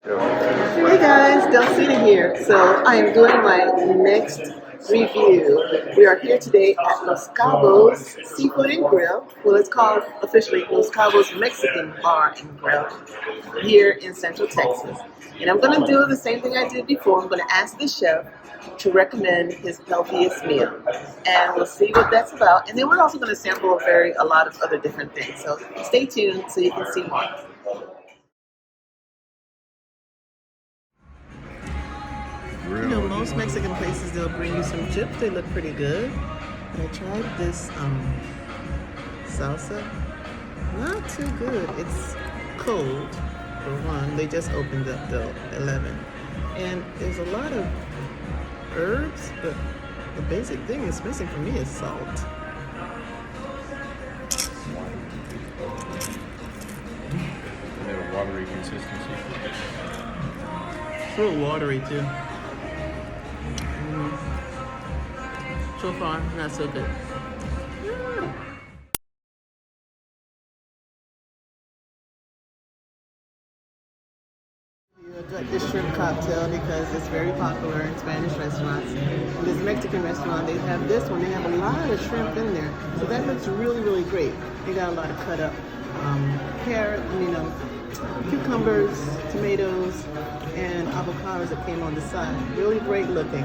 Hey guys, Delcina here. So I am doing my next review. We are here today at Los Cabos Seafood and Grill. Well, it's called officially Los Cabos Mexican Bar and Grill here in Central Texas. And I'm going to do the same thing I did before. I'm going to ask the chef to recommend his healthiest meal. And we'll see what that's about. And then we're also going to sample a lot of other different things. So stay tuned so you can see more. You know, most Mexican places, they'll bring you some chips. They look pretty good. And I tried this salsa. Not too good. It's cold, for one. They just opened up till 11. And there's a lot of herbs, but the basic thing is missing for me is salt. A watery consistency. It's a little watery too. So far, not so good. I got this shrimp cocktail because it's very popular in Spanish restaurants. In this Mexican restaurant, they have this one. They have a lot of shrimp in there. So that looks really, really great. They got a lot of cut up cucumbers, tomatoes, and avocados that came on the side. Really great looking.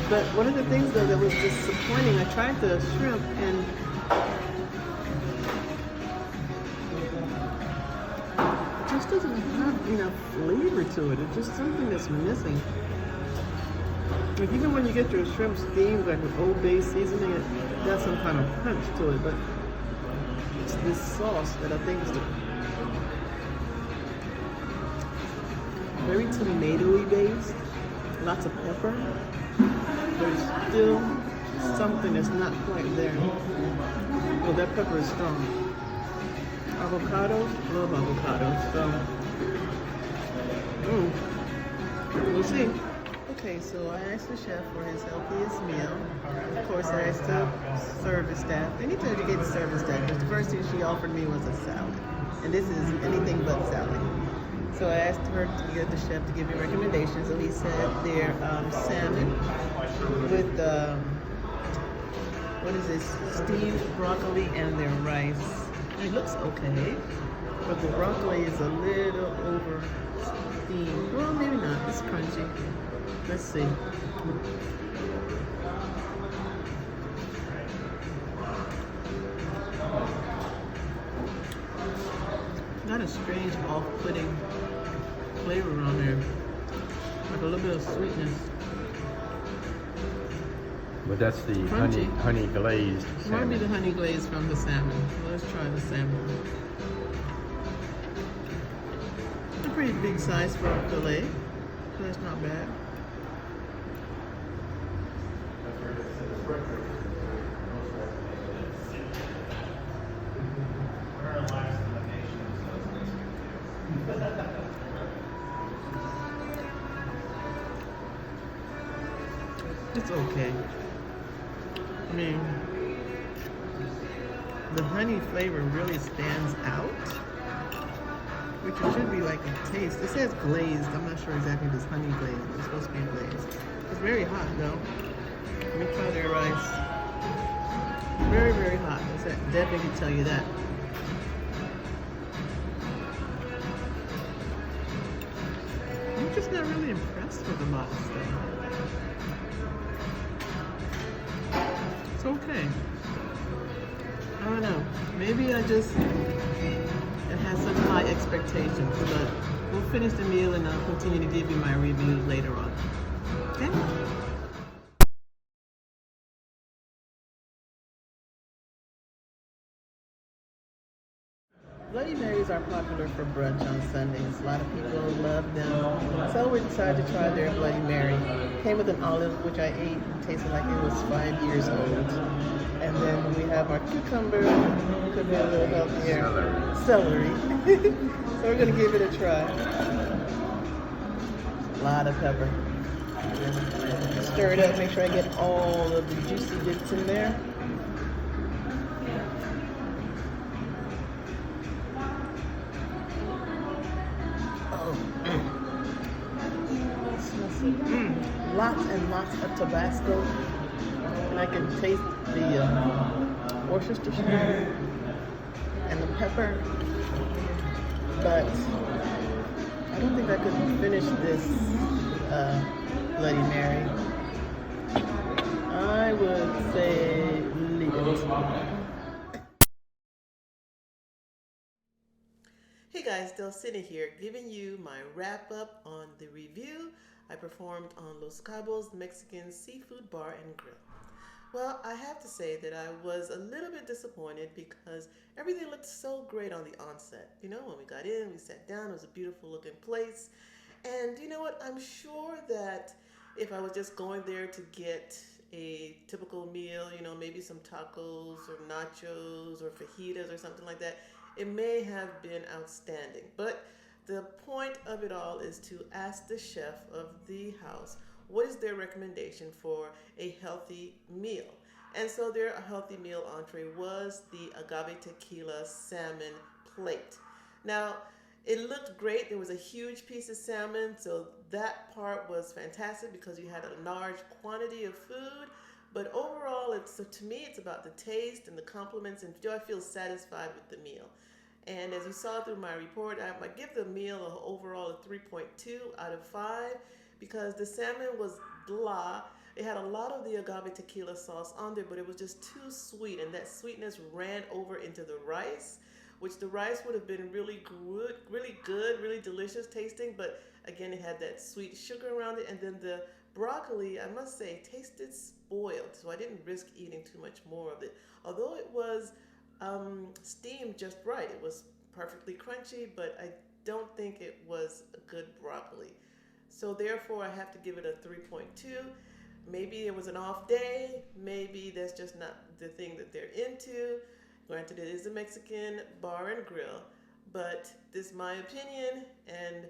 But one of the things though that was disappointing, I tried the shrimp and it just doesn't have enough flavor to it. It's just something that's missing. Like even when you get your shrimp steamed, like with Old Bay seasoning, it got some kind of punch to it. But it's this sauce that I think is very tomatoey based, lots of pepper. There's still something that's not quite there. Oh, that pepper is strong. Avocados, love avocados. So, we'll see. Okay, so I asked the chef for his healthiest meal. Of course, I asked the service staff. They need to educate the service staff because the first thing she offered me was a salad. And this is anything but salad. So I asked her to get the chef to give me recommendations. So he said their salmon with what is this? Steamed broccoli and their rice. It looks okay, but the broccoli is a little over steamed. Well, maybe not. It's crunchy. Let's see. Got a strange off-putting flavor on there, like a little bit of sweetness. But that's the honey glazed salmon. Might be the honey glaze from the salmon. Let's try the salmon. It's a pretty big size for a fillet, so that's not bad. It's okay. I mean, the honey flavor really stands out, which it should be like a taste. It says glazed. I'm not sure exactly if it's honey glazed. It's supposed to be glazed. It's very hot though. Let me try their rice. Very, very hot. Definitely can tell you that. I'm just not really impressed with a lot of stuff. It's okay. I don't know. Maybe it has some high expectations, but we'll finish the meal and I'll continue to give you my reviews later on. Okay? Bloody Marys are popular for brunch on Sundays. A lot of people love them. So we decided to try their Bloody Mary. Came with an olive, which I ate. It tasted like it was 5 years old. And then we have our cucumber. Could be a little healthier. Celery. So we're going to give it a try. A lot of pepper. Stir it up. Make sure I get all of the juicy bits in there. lots and lots of Tabasco, and I can taste the Worcestershire and the pepper, but I don't think I could finish this Bloody Mary. I would say leave it. Hey guys, Delcina here, giving you my wrap up on the review I performed on Los Cabos Mexican Seafood Bar and Grill. Well, I have to say that I was a little bit disappointed because everything looked so great on the onset. You know, when we got in, we sat down, it was a beautiful looking place. And you know what, I'm sure that if I was just going there to get a typical meal, you know, maybe some tacos or nachos or fajitas or something like that, it may have been outstanding. But the point of it all is to ask the chef of the house what is their recommendation for a healthy meal. And so their healthy meal entree was the agave tequila salmon plate. Now, it looked great. There was a huge piece of salmon, so that part was fantastic because you had a large quantity of food. But overall, to me, it's about the taste and the compliments, and do I feel satisfied with the meal? And as you saw through my report, I give the meal overall a 3.2 out of 5 because the salmon was blah. It had a lot of the agave tequila sauce on there, but it was just too sweet, and that sweetness ran over into the rice, which the rice would have been really good, really delicious tasting, but again, it had that sweet sugar around it. And then the broccoli, I must say, tasted spoiled, so I didn't risk eating too much more of it. Although it was steamed just right. It was perfectly crunchy, but I don't think it was a good broccoli. So therefore, I have to give it a 3.2. Maybe it was an off day. Maybe that's just not the thing that they're into. Granted, it is a Mexican bar and grill, but this is my opinion, and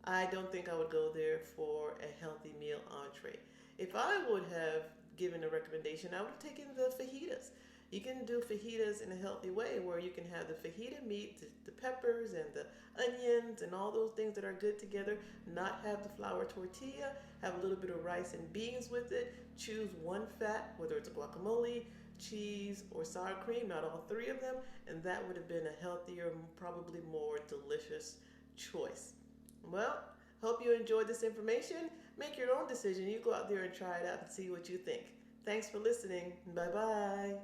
I don't think I would go there for a healthy meal entree. If I would have given a recommendation, I would have taken the fajitas. You can do fajitas in a healthy way where you can have the fajita meat, the peppers and the onions and all those things that are good together, not have the flour tortilla, have a little bit of rice and beans with it, choose one fat, whether it's a guacamole, cheese, or sour cream, not all three of them, and that would have been a healthier, probably more delicious choice. Well, hope you enjoyed this information. Make your own decision. You go out there and try it out and see what you think. Thanks for listening. Bye-bye.